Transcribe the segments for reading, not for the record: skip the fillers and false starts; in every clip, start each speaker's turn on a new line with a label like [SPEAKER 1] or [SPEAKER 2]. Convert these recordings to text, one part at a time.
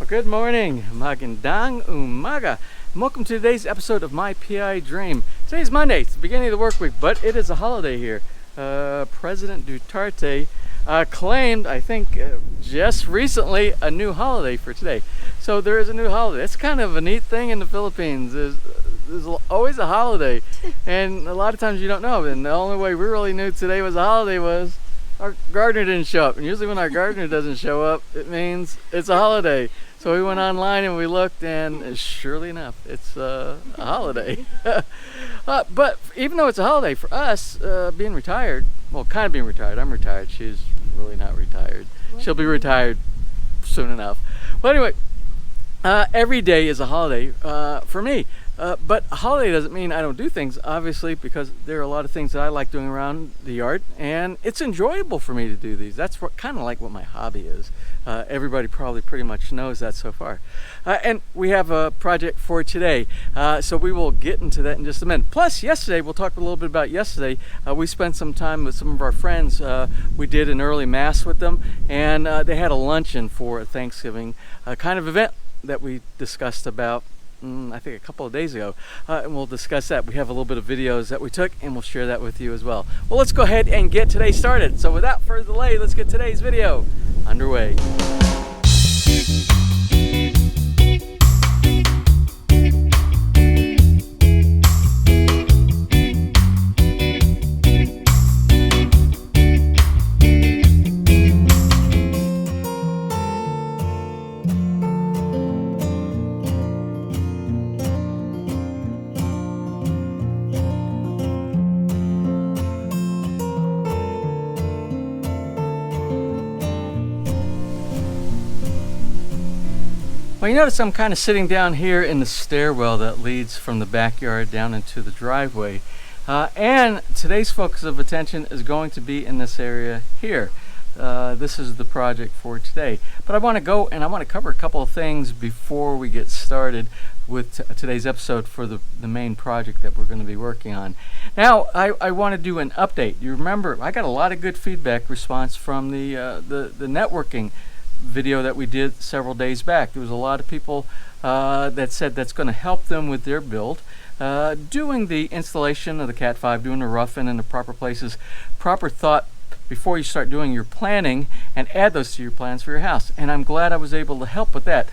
[SPEAKER 1] Well, good morning, magandang umaga, and welcome to today's episode of My PI Dream. Today's Monday, it's the beginning of the work week, but it is a holiday here. President Duterte claimed, I think just recently, a new holiday for today. So there is a new holiday. It's kind of a neat thing in the Philippines. There's always a holiday, and a lot of times you don't know. And the only way we really knew today was a holiday was our gardener didn't show up. And usually when our gardener doesn't show up, it means it's a holiday. So we went online and we looked, and surely enough, it's a holiday. But even though it's a holiday for us, being retired, well, kind of being retired. I'm retired. She's really not retired. She'll be retired soon enough. Well, anyway, every day is a holiday for me. But a holiday doesn't mean I don't do things, obviously, because there are a lot of things that I like doing around the yard, and it's enjoyable for me to do these. That's kind of like what my hobby is. Everybody probably pretty much knows that so far. And we have a project for today, so we will get into that in just a minute. Plus, yesterday, we'll talk a little bit about yesterday. We spent some time with some of our friends. We did an early mass with them, and they had a luncheon for a Thanksgiving kind of event that we discussed about I think a couple of days ago, and we'll discuss that. We have a little bit of videos that we took, and we'll share that with you as well. Well, let's go ahead and get today started. So without further delay, let's get today's video underway. Well, you notice I'm kind of sitting down here in the stairwell that leads from the backyard down into the driveway. And today's focus of attention is going to be in this area here. This is the project for today. But I want to go and I want to cover a couple of things before we get started with today's episode for the main project that we're going to be working on. Now, I want to do an update. You remember, I got a lot of good feedback response from the networking video that we did several days back. There was a lot of people that said that's going to help them with their build. Doing the installation of the Cat 5, doing the roughing in the proper places, proper thought before you start doing your planning, and add those to your plans for your house. And I'm glad I was able to help with that.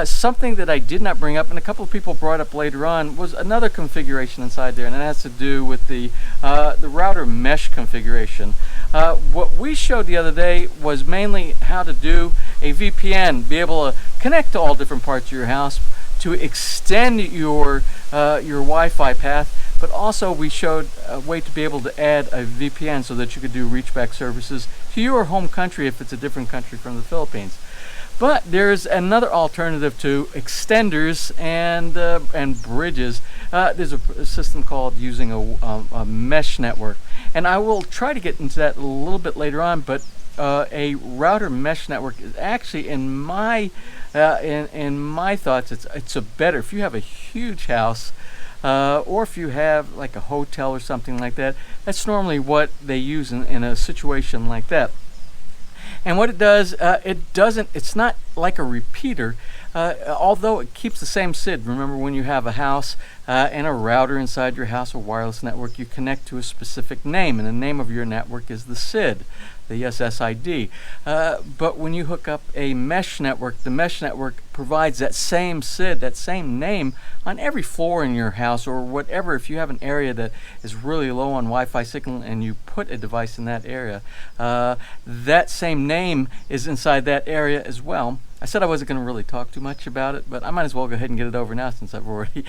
[SPEAKER 1] Something that I did not bring up, and a couple of people brought up later on, was another configuration inside there, and it has to do with the router mesh configuration. What we showed the other day was mainly how to do a VPN, be able to connect to all different parts of your house to extend your Wi-Fi path. But also we showed a way to be able to add a VPN so that you could do reachback services to your home country if it's a different country from the Philippines. But there's another alternative to extenders and bridges. There's a system called using a mesh network, and I will try to get into that a little bit later on. But a router mesh network is actually, in my thoughts, it's a better, if you have a huge house. Or if you have like a hotel or something like that, that's normally what they use in a situation like that. And what it does, it's not like a repeater, although it keeps the same SID. Remember, when you have a house and a router inside your house, a wireless network, you connect to a specific name, and the name of your network is the SID, the SSID. But when you hook up a mesh network, the mesh network provides that same SID, that same name on every floor in your house or whatever. If you have an area that is really low on Wi-Fi signal and you put a device in that area, that same name is inside that area as well. I said I wasn't going to really talk too much about it, but I might as well go ahead and get it over now since I've already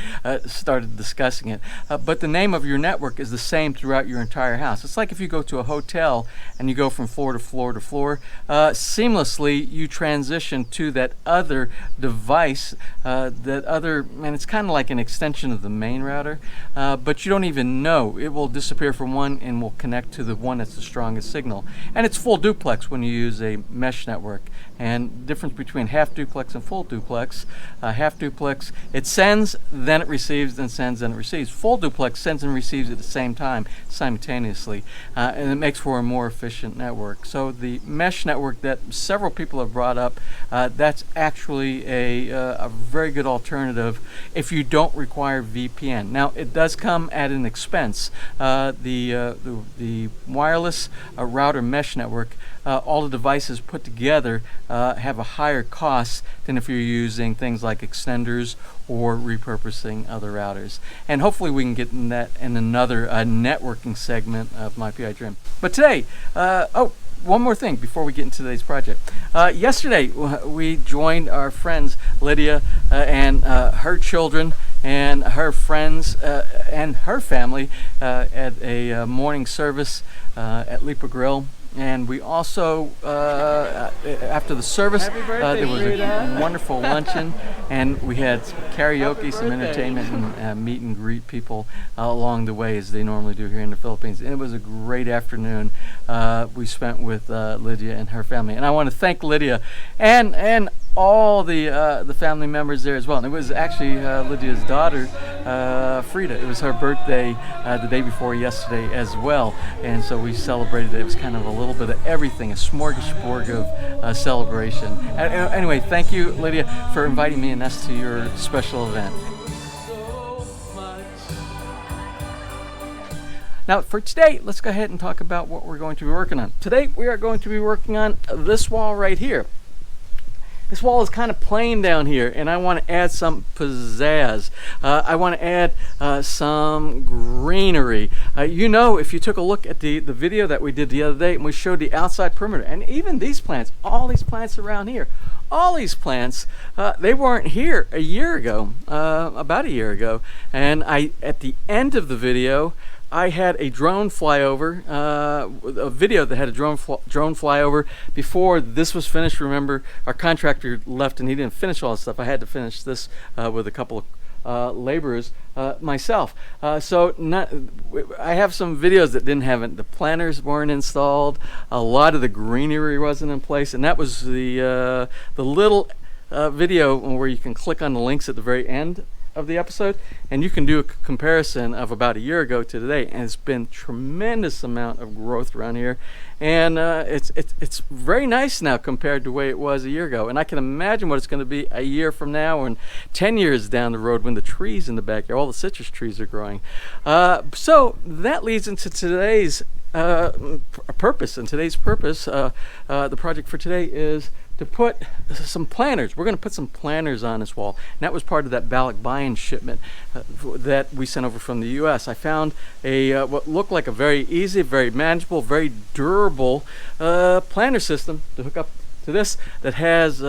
[SPEAKER 1] started discussing it. But the name of your network is the same throughout your entire house. It's like if you go to a hotel and you go from floor to floor to floor, seamlessly you transition to that other device, and it's kind of like an extension of the main router, but you don't even know. It will disappear from one and will connect to the one that's the strongest signal. And it's full duplex when you use a mesh network. And the difference between between half duplex and full duplex. Half duplex, it sends, then it receives, then sends, then it receives. Full duplex sends and receives at the same time, simultaneously, and it makes for a more efficient network. So the mesh network that several people have brought up, that's actually a very good alternative if you don't require VPN. Now, it does come at an expense. The wireless router mesh network, all the devices put together have a higher cost than if you're using things like extenders or repurposing other routers. And hopefully we can get in that in another networking segment of My PI Dream. But today, one more thing before we get into today's project. Yesterday, we joined our friends Lydia and her children and her friends and her family at a morning service at Lipa Grill. And we also, after the service, there was a wonderful luncheon, and we had karaoke, some entertainment, and meet and greet people along the way, as they normally do here in the Philippines. And it was a great afternoon we spent with Lydia and her family. And I want to thank Lydia and all the family members there as well. And it was actually Lydia's daughter, Frida. It was her birthday the day before yesterday as well. And so we celebrated it. It was kind of a little bit of everything, a smorgasbord of celebration. Anyway, thank you, Lydia, for inviting me and us to your special event. Now, for today, let's go ahead and talk about what we're going to be working on. Today, we are going to be working on this wall right here. This wall is kind of plain down here, and I want to add some pizzazz. I want to add some greenery. You know, if you took a look at the video that we did the other day, and we showed the outside perimeter, and even these plants, all these plants around here, all these plants, they weren't here a year ago, about a year ago. And at the end of the video, I had a drone flyover, a video that had a drone flyover before this was finished. Remember, our contractor left and he didn't finish all this stuff. I had to finish this with a couple of laborers myself. I have some videos that didn't have it. The planters weren't installed. A lot of the greenery wasn't in place, and that was the little video where you can click on the links at the very end of the episode, and you can do a comparison of about a year ago to today, and it's been tremendous amount of growth around here, and it's very nice now compared to the way it was a year ago. And I can imagine what it's going to be a year from now and 10 years down the road when the trees in the backyard, all the citrus trees are growing. So that leads into today's purpose, and today's purpose, the project for today is to put some planters. We're going to put some planters on this wall. And that was part of that Balak buy-in shipment that we sent over from the U.S. I found what looked like a very easy, very manageable, very durable planter system to hook up to this that has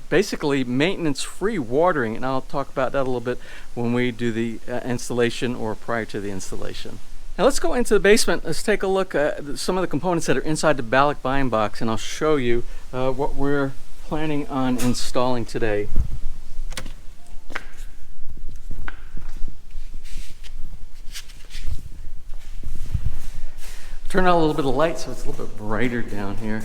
[SPEAKER 1] basically maintenance-free watering. And I'll talk about that a little bit when we do the installation or prior to the installation. Now let's go into the basement. Let's take a look at some of the components that are inside the Balak buy-in box, and I'll show you what we're planning on installing today. Turn on a little bit of light so it's a little bit brighter down here.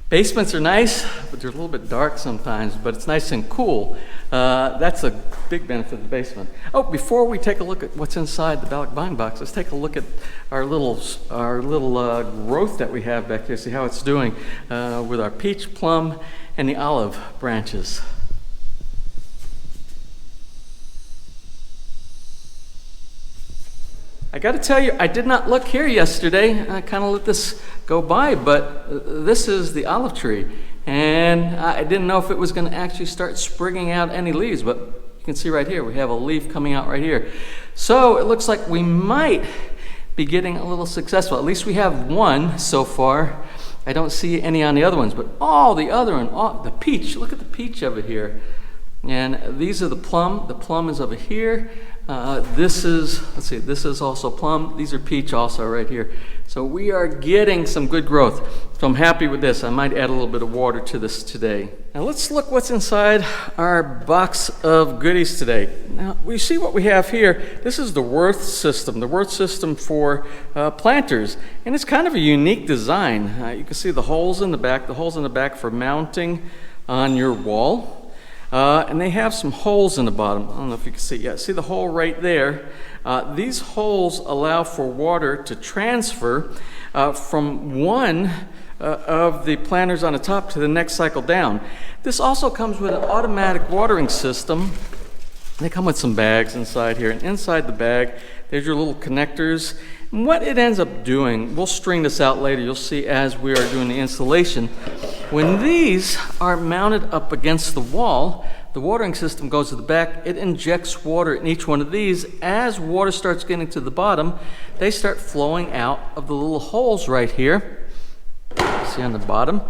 [SPEAKER 1] Basements are nice, but they're a little bit dark sometimes, but it's nice and cool. That's a big benefit of the basement. Oh, before we take a look at what's inside the Balak buy-in box, let's take a look at our little growth that we have back here, see how it's doing with our peach, plum, and the olive branches. I got to tell you, I did not look here yesterday. I kind of let this go by, but this is the olive tree. And I didn't know if it was going to actually start sprigging out any leaves, but you can see right here, we have a leaf coming out right here. So it looks like we might be getting a little successful. At least we have one so far. I don't see any on the other ones, but all the other one, the peach, look at the peach over here. And these are the plum. The plum is over here. This is, let's see, this is also plum. These are peach also right here. So we are getting some good growth. So I'm happy with this. I might add a little bit of water to this today. Now let's look what's inside our box of goodies today. Now we see what we have here. This is the Worth system for planters. And it's kind of a unique design. You can see the holes in the back for mounting on your wall. And they have some holes in the bottom. I don't know if you can see. Yeah, see the hole right there? These holes allow for water to transfer from one of the planters on the top to the next cycle down. This also comes with an automatic watering system. They come with some bags inside here, and inside the bag there's your little connectors. And what it ends up doing, we'll string this out later, you'll see as we are doing the installation. When these are mounted up against the wall, the watering system goes to the back. It injects water in each one of these. As water starts getting to the bottom, they start flowing out of the little holes right here. See on the bottom?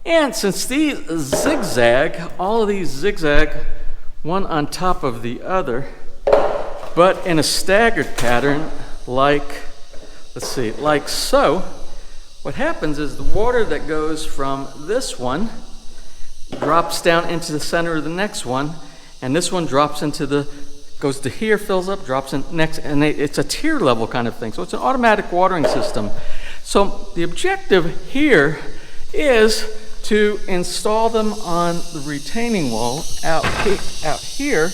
[SPEAKER 1] And since these zigzag, all of these zigzag one on top of the other, but in a staggered pattern like, let's see, like so, what happens is the water that goes from this one drops down into the center of the next one, and this one drops into goes to here, fills up, drops in next, and it's a tier level kind of thing. So it's an automatic watering system. So the objective here is to install them on the retaining wall out here,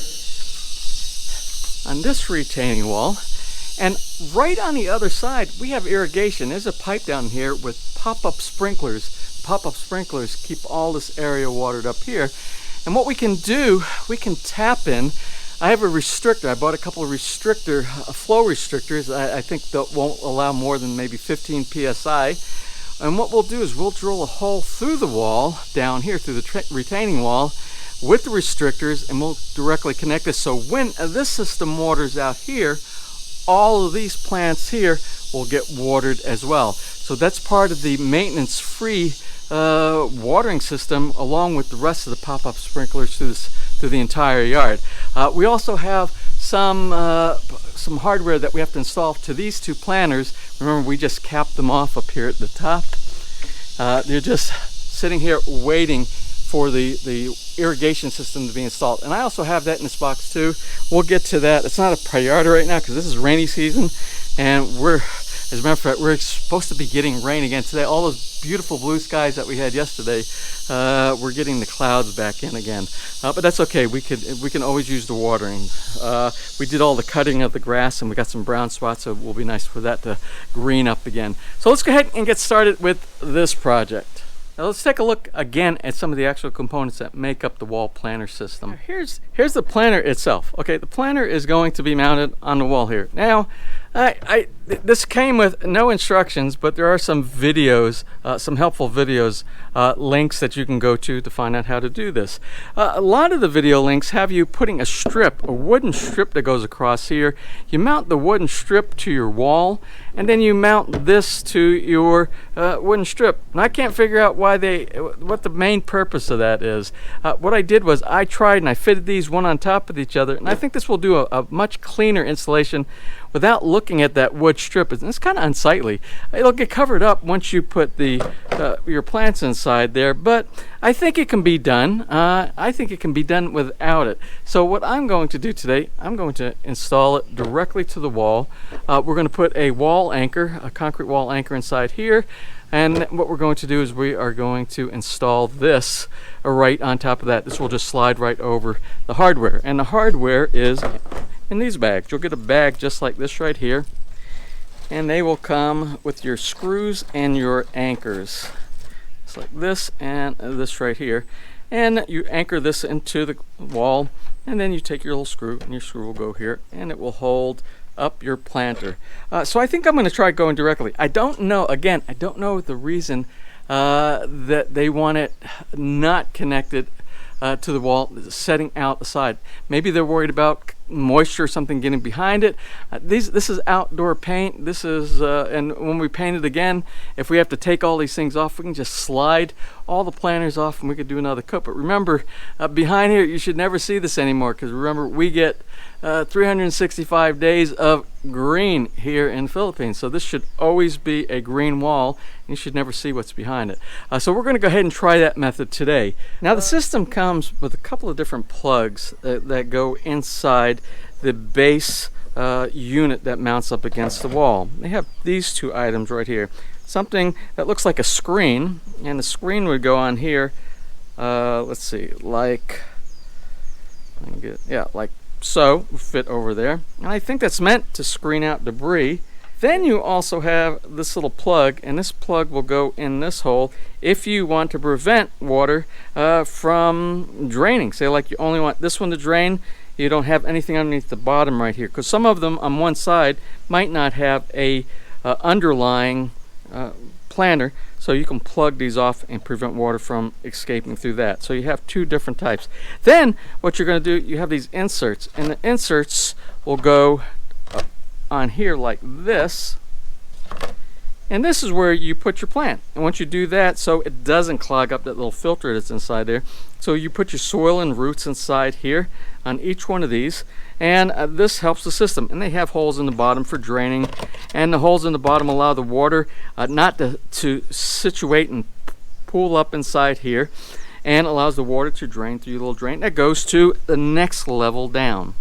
[SPEAKER 1] on this retaining wall. And right on the other side, we have irrigation. There's a pipe down here with pop-up sprinklers. Pop-up sprinklers keep all this area watered up here. And what we can do, we can tap in. I have a restrictor. I bought a couple of flow restrictors. I think that won't allow more than maybe 15 psi. And what we'll do is we'll drill a hole through the wall down here, through the retaining wall, with the restrictors, and we'll directly connect this. So when this system waters out here, all of these plants here will get watered as well. So that's part of the maintenance-free watering system, along with the rest of the pop-up sprinklers through the entire yard. We also have some hardware that we have to install to these two planters. Remember, we just capped them off up here at the top. They're just sitting here waiting for the irrigation system to be installed. And I also have that in this box too. We'll get to that. It's not a priority right now because this is rainy season, and as a matter of fact, we're supposed to be getting rain again today. All those beautiful blue skies that we had yesterday, we're getting the clouds back in again. But that's okay. We can always use the watering. We did all the cutting of the grass, and we got some brown spots, so it will be nice for that to green up again. So let's go ahead and get started with this project. Now let's take a look again at some of the actual components that make up the wall planter system. Now here's the planter itself. Okay, the planter is going to be mounted on the wall here. Now, this came with no instructions, but there are some videos, some helpful videos, links that you can go to find out how to do this. A lot of the video links have you putting a wooden strip that goes across here. You mount the wooden strip to your wall, and then you mount this to your wooden strip. And I can't figure out what the main purpose of that is. What I did was I tried and I fitted these one on top of each other, and I think this will do a much cleaner installation without looking at that wood strip. It's kind of unsightly. It'll get covered up once you put your plants inside there, but I think it can be done. I think it can be done without it. So what I'm going to do today, I'm going to install it directly to the wall. We're going to put a wall anchor, a concrete wall anchor inside here. And what we're going to do is we are going to install this right on top of that. This will just slide right over the hardware. And the hardware is in these bags. You'll get a bag just like this right here. And they will come with your screws and your anchors. It's like this and this right here. And you anchor this into the wall, and then you take your little screw, and your screw will go here, and it will hold up your planter. So I think I'm going to try going directly. I don't know the reason that they want it not connected to the wall, setting out the side. Maybe they're worried about moisture, something getting behind it. This is outdoor paint. This is, and when we paint it again, if we have to take all these things off, we can just slide all the planters off and we could do another coat. But remember, behind here, you should never see this anymore, because remember, we get 365 days of green here in the Philippines. So this should always be a green wall. You should never see what's behind it. So we're going to go ahead and try that method today. Now the system comes with a couple of different plugs that go inside the base unit that mounts up against the wall. They have these two items right here. Something that looks like a screen, and the screen would go on here. Let's see, like so, fit over there. And I think that's meant to screen out debris. Then you also have this little plug, and this plug will go in this hole if you want to prevent water from draining. Say like you only want this one to drain, you don't have anything underneath the bottom right here, because some of them on one side might not have a underlying planter, so you can plug these off and prevent water from escaping through that. So you have two different types. Then what you're going to do, you have these inserts, and the inserts will go on here like this, and this is where you put your plant. And once you do that, so it doesn't clog up that little filter that's inside there, so you put your soil and roots inside here on each one of these, and this helps the system. And they have holes in the bottom for draining, and the holes in the bottom allow the water not to situate and pool up inside here, and allows the water to drain through your little drain that goes to the next level down.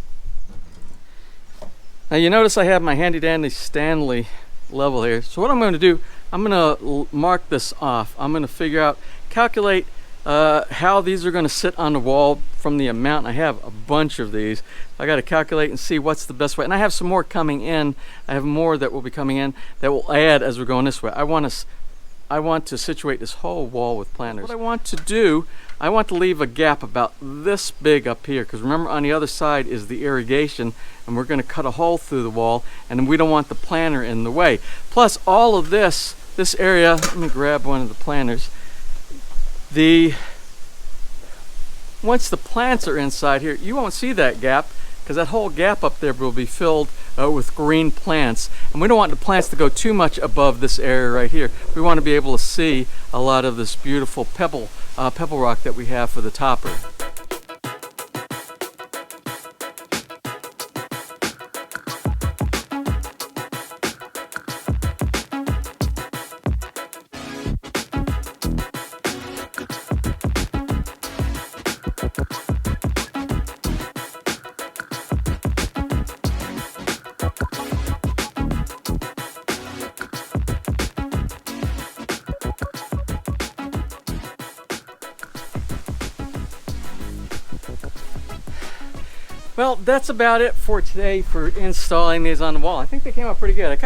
[SPEAKER 1] Now you notice I have my handy dandy Stanley level here. So what I'm going to do, I'm going to mark this off. I'm going to calculate how these are going to sit on the wall from the amount. I have a bunch of these. I got to calculate and see what's the best way. And I have some more coming in. I have more that will be coming in that will add as we're going this way. I want to situate this whole wall with planters. What I want to do, I want to leave a gap about this big up here, because remember on the other side is the irrigation, and we're going to cut a hole through the wall, and we don't want the planter in the way. Plus all of this area, let me grab one of the planters. Once the plants are inside here, you won't see that gap, because that whole gap up there will be filled with green plants, and we don't want the plants to go too much above this area right here. We want to be able to see a lot of this beautiful pebble rock that we have for the topper. Well, that's about it for today for installing these on the wall. I think they came out pretty good.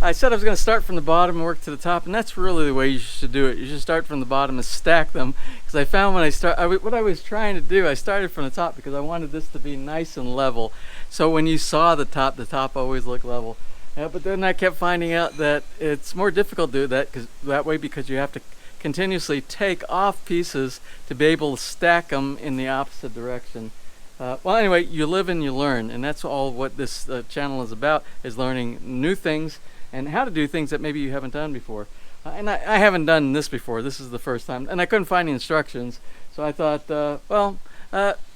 [SPEAKER 1] I said I was going to start from the bottom and work to the top, and that's really the way you should do it. You should start from the bottom and stack them, because I found when what I was trying to do, I started from the top because I wanted this to be nice and level. So when you saw the top always looked level. But then I kept finding out that it's more difficult to do that way because you have to continuously take off pieces to be able to stack them in the opposite direction. Well, anyway, you live and you learn, and that's all what this channel is about, is learning new things and how to do things that maybe you haven't done before. And I haven't done this before. This is the first time, and I couldn't find the instructions, so I thought,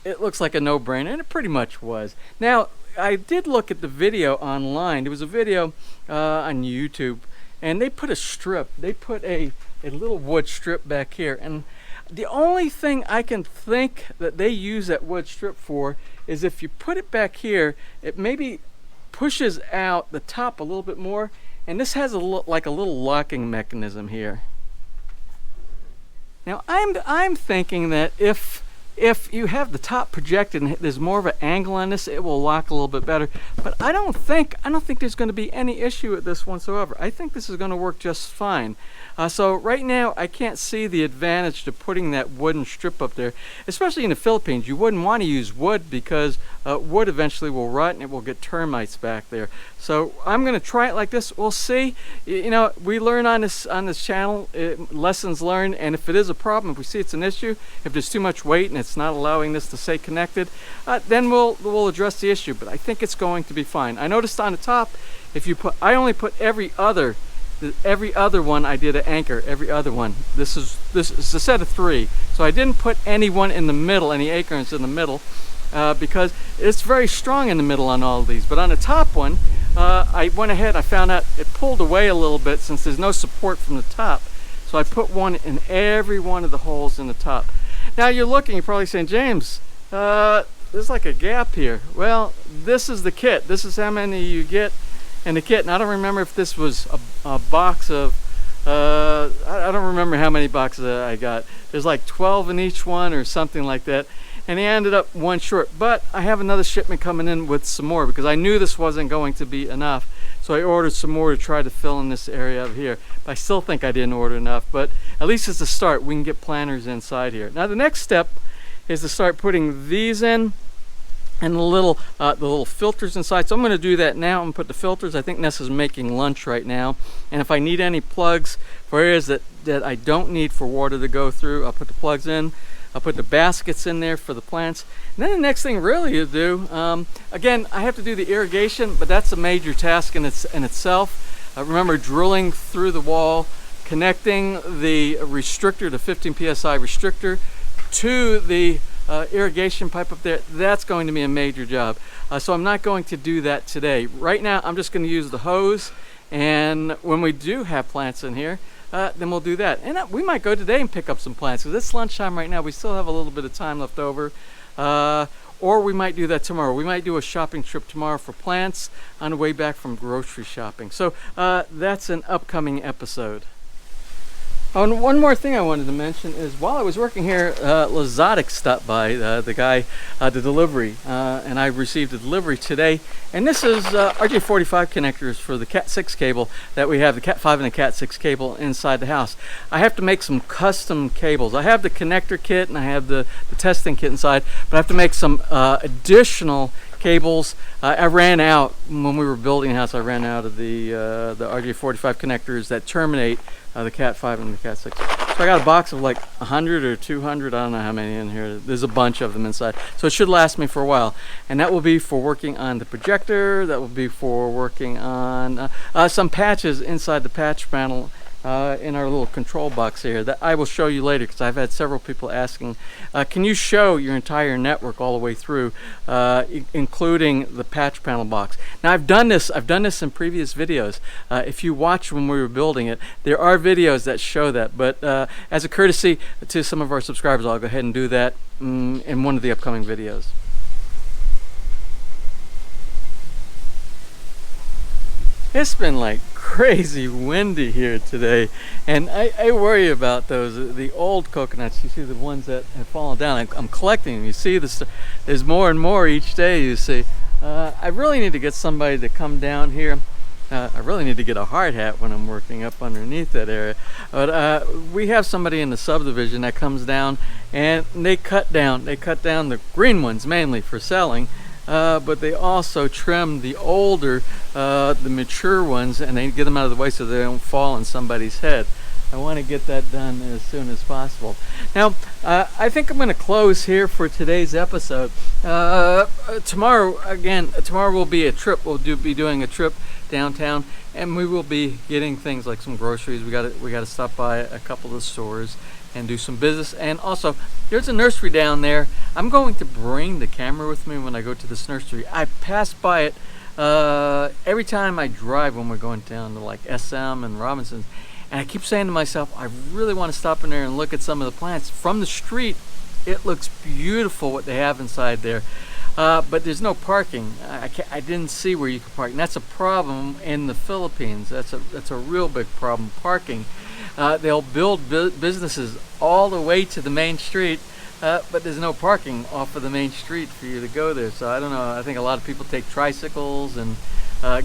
[SPEAKER 1] it looks like a no-brainer, and it pretty much was. Now, I did look at the video online. There was a video on YouTube, and they put a strip. They put a little wood strip back here, and the only thing I can think that they use that wood strip for is if you put it back here, it maybe pushes out the top a little bit more, and this has like a little locking mechanism here. Now I'm thinking that if you have the top projected and there's more of an angle on this, it will lock a little bit better. But I don't think there's going to be any issue with this whatsoever. I think this is going to work just fine. So right now I can't see the advantage to putting that wooden strip up there, especially in the Philippines. You wouldn't want to use wood because wood eventually will rot and it will get termites back there. So I'm going to try it like this. We'll see. You know, we learn on this channel, lessons learned, and if it is a problem, if we see it's an issue, if there's too much weight and it's not allowing this to stay connected, then we'll address the issue. But I think it's going to be fine. I noticed on the top, if you put, I only put every other one I did an anchor, every other one. This is a set of 3, so I didn't put any one in the middle, any acorns in the middle, because it's very strong in the middle on all of these. But on the top one, I went ahead, I found out it pulled away a little bit since there's no support from the top, so I put one in every one of the holes in the top. Now you're probably saying, James, there's like a gap here. Well, this is the kit. This is how many you get in the kit, and I don't remember if this was a box of, I don't remember how many boxes I got. There's like 12 in each one or something like that, and he ended up one short. But I have another shipment coming in with some more because I knew this wasn't going to be enough, so I ordered some more to try to fill in this area over here. But I still think I didn't order enough, but at least it's a start. We can get planters inside here. Now the next step is to start putting these in, and the little filters inside. So I'm going to do that now. I'm going to put the filters. I think Nessa's making lunch right now, and if I need any plugs for areas that I don't need for water to go through, I'll put the plugs in. I'll put the baskets in there for the plants. And then the next thing really to do, again, I have to do the irrigation, but that's a major task in itself. Remember, drilling through the wall, connecting the restrictor, the 15 psi restrictor, to the irrigation pipe up there. That's going to be a major job. So I'm not going to do that today. Right now, I'm just going to use the hose, and when we do have plants in here, then we'll do that. And we might go today and pick up some plants, because it's lunchtime right now. We still have a little bit of time left over. Or we might do that tomorrow. We might do a shopping trip tomorrow for plants on the way back from grocery shopping. So that's an upcoming episode. Oh, and one more thing I wanted to mention is while I was working here, Lydias stopped by, the guy, the delivery, and I received a delivery today. And this is RJ45 connectors for the Cat 6 cable that we have, the Cat 5 and the Cat 6 cable inside the house. I have to make some custom cables. I have the connector kit and I have the testing kit inside, but I have to make some additional cables. I ran out when we were building the house. I ran out of the RJ45 connectors that terminate the Cat 5 and the Cat 6. So I got a box of like 100 or 200, I don't know how many in here. There's a bunch of them inside. So it should last me for a while. And that will be for working on the projector. That will be for working on some patches inside the patch panel in our little control box here that I will show you later, because I've had several people asking, can you show your entire network all the way through, including the patch panel box? Now I've done this in previous videos. If you watch when we were building it, there are videos that show that, but as a courtesy to some of our subscribers, I'll go ahead and do that in one of the upcoming videos. It's been like crazy windy here today, and I worry about those, the old coconuts. You see the ones that have fallen down. I'm collecting them. You see this, there's more and more each day, you see. I really need to get somebody to come down here. I really need to get a hard hat when I'm working up underneath that area. But we have somebody in the subdivision that comes down, and they cut down the green ones mainly for selling. But they also trim the older, the mature ones, and they get them out of the way so they don't fall on somebody's head. I want to get that done as soon as possible. Now, I think I'm going to close here for today's episode. Tomorrow will be a trip. We'll be doing a trip downtown, and we will be getting things like some groceries. We got to stop by a couple of stores and do some business. And also, there's a nursery down there. I'm going to bring the camera with me when I go to this nursery. I pass by it every time I drive when we're going down to like SM and Robinson's, and I keep saying to myself, I really want to stop in there and look at some of the plants. From the street, it looks beautiful what they have inside there. But there's no parking. I didn't see where you could park, and that's a problem in the Philippines. That's a real big problem, parking. They'll build businesses all the way to the main street, but there's no parking off of the main street for you to go there. So I don't know, I think a lot of people take tricycles and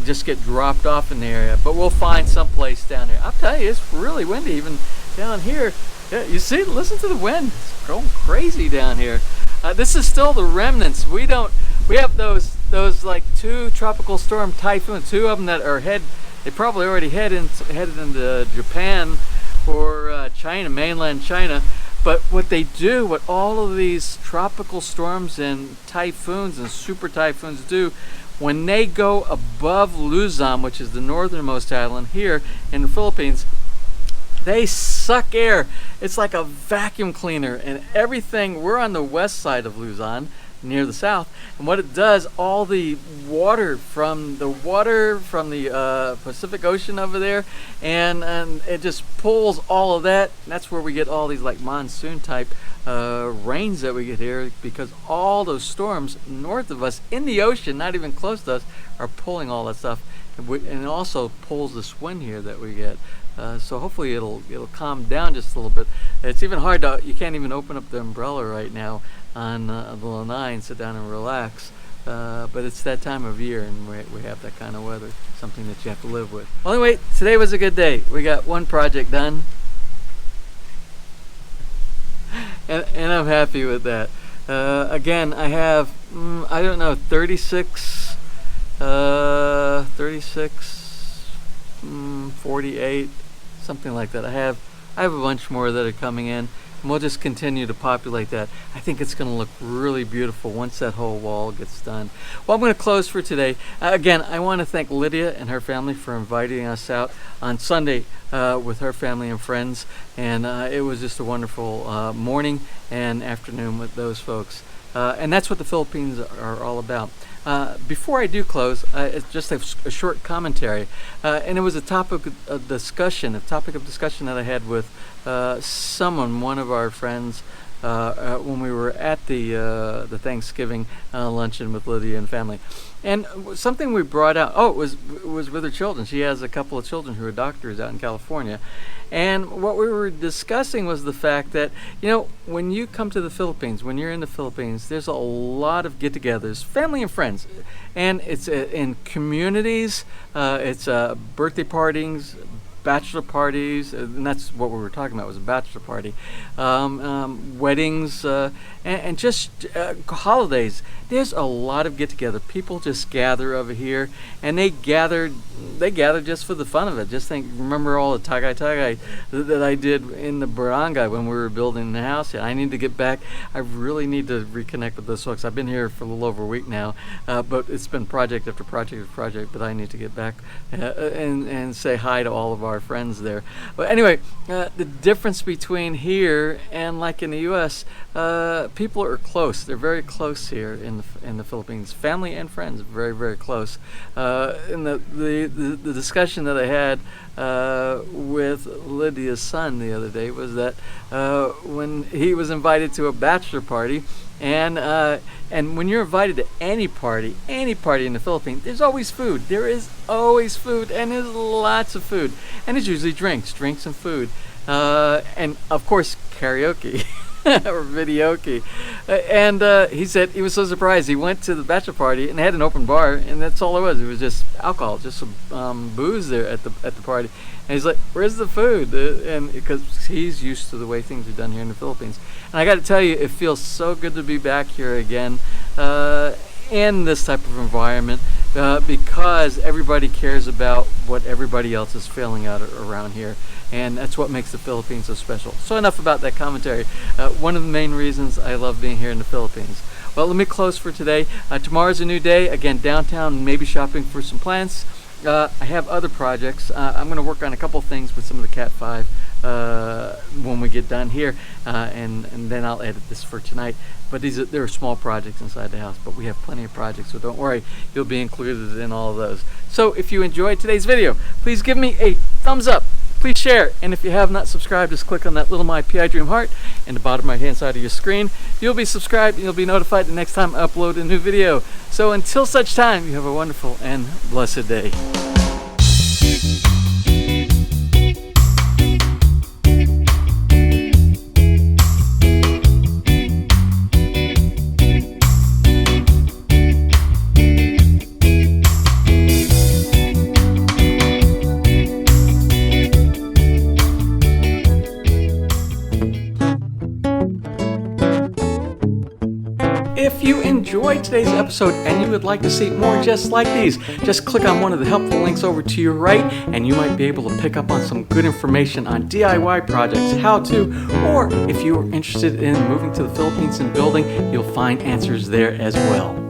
[SPEAKER 1] just get dropped off in the area. But we'll find some place down there. I'll tell you, it's really windy even down here. Yeah, you see, listen to the wind. It's going crazy down here. This is still the remnants. We have those like 2 tropical storm typhoons, 2 of them that are they probably already headed into Japan or China, mainland China. But what they do, what all of these tropical storms and typhoons and super typhoons do, when they go above Luzon, which is the northernmost island here in the Philippines, they suck air. It's like a vacuum cleaner, and everything. We're on the west side of Luzon, near the south, and what it does, all the water from the Pacific Ocean over there, and it just pulls all of that. And that's where we get all these like monsoon type rains that we get here, because all those storms north of us in the ocean, not even close to us, are pulling all that stuff, and it also pulls this wind here that we get. So hopefully it'll calm down just a little bit. It's even hard to, you can't even open up the umbrella right now on the lanai and sit down and relax. But it's that time of year, and we have that kind of weather, something that you have to live with. Well, anyway, today was a good day. We got one project done, and I'm happy with that. Again, I have, I don't know, 36, 48, something like that. I have a bunch more that are coming in, and we'll just continue to populate that. I think it's going to look really beautiful once that whole wall gets done. Well, I'm going to close for today. Again, I want to thank Lydia and her family for inviting us out on Sunday with her family and friends, and it was just a wonderful morning and afternoon with those folks. And that's what the Philippines are all about. Before I do close, it's just a short commentary, and it was a topic of discussion that I had with one of our friends, when we were at the Thanksgiving luncheon with Lydia and family. And something we brought out, it was with her children. She has a couple of children who are doctors out in California. And what we were discussing was the fact that, when you come to the Philippines, when you're in the Philippines, there's a lot of get-togethers, family and friends. And it's in communities, it's birthday parties, bachelor parties, and that's what we were talking about, was a bachelor party, weddings, and just holidays. There's a lot of get-together. People just gather over here, and they gather just for the fun of it. Just remember all the tagay that I did in the barangay when we were building the house. I need to get back. I really need to reconnect with those folks. I've been here for a little over a week now, but it's been project after project after project, but I need to get back and say hi to all of our friends there. But anyway, the difference between here and like in the U.S., people are close. They're very close here in the Philippines. Family and friends, very, very close. In the discussion that I had with Lydia's son the other day was that when he was invited to a bachelor party, and when you're invited to any party in the Philippines, there's always food. There is always food, and there's lots of food, and it's usually drinks and food, and of course karaoke. Or videoke. And he said he was so surprised. He went to the bachelor party and they had an open bar, and that's all it was. It was just alcohol, just some booze there at the party. And he's like, "Where's the food?" And because he's used to the way things are done here in the Philippines. And I got to tell you, it feels so good to be back here again in this type of environment, because everybody cares about what everybody else is feeling out around here. And that's what makes the Philippines so special. So enough about that commentary. One of the main reasons I love being here in the Philippines. Well, let me close for today. Tomorrow's a new day. Again, downtown, maybe shopping for some plants. I have other projects. I'm going to work on a couple things with some of the Cat 5 when we get done here, and then I'll edit this for tonight. But there are small projects inside the house, but we have plenty of projects, so don't worry, you'll be included in all of those. So if you enjoyed today's video, please give me a thumbs up. Please share, and if you have not subscribed, just click on that little My PI Dream heart in the bottom right hand side of your screen. You'll be subscribed and you'll be notified the next time I upload a new video. So until such time, you have a wonderful and blessed day. If you enjoyed enjoyed today's episode and you would like to see more just like these, just click on one of the helpful links over to your right and you might be able to pick up on some good information on DIY projects, how to, or if you are interested in moving to the Philippines and building, you'll find answers there as well.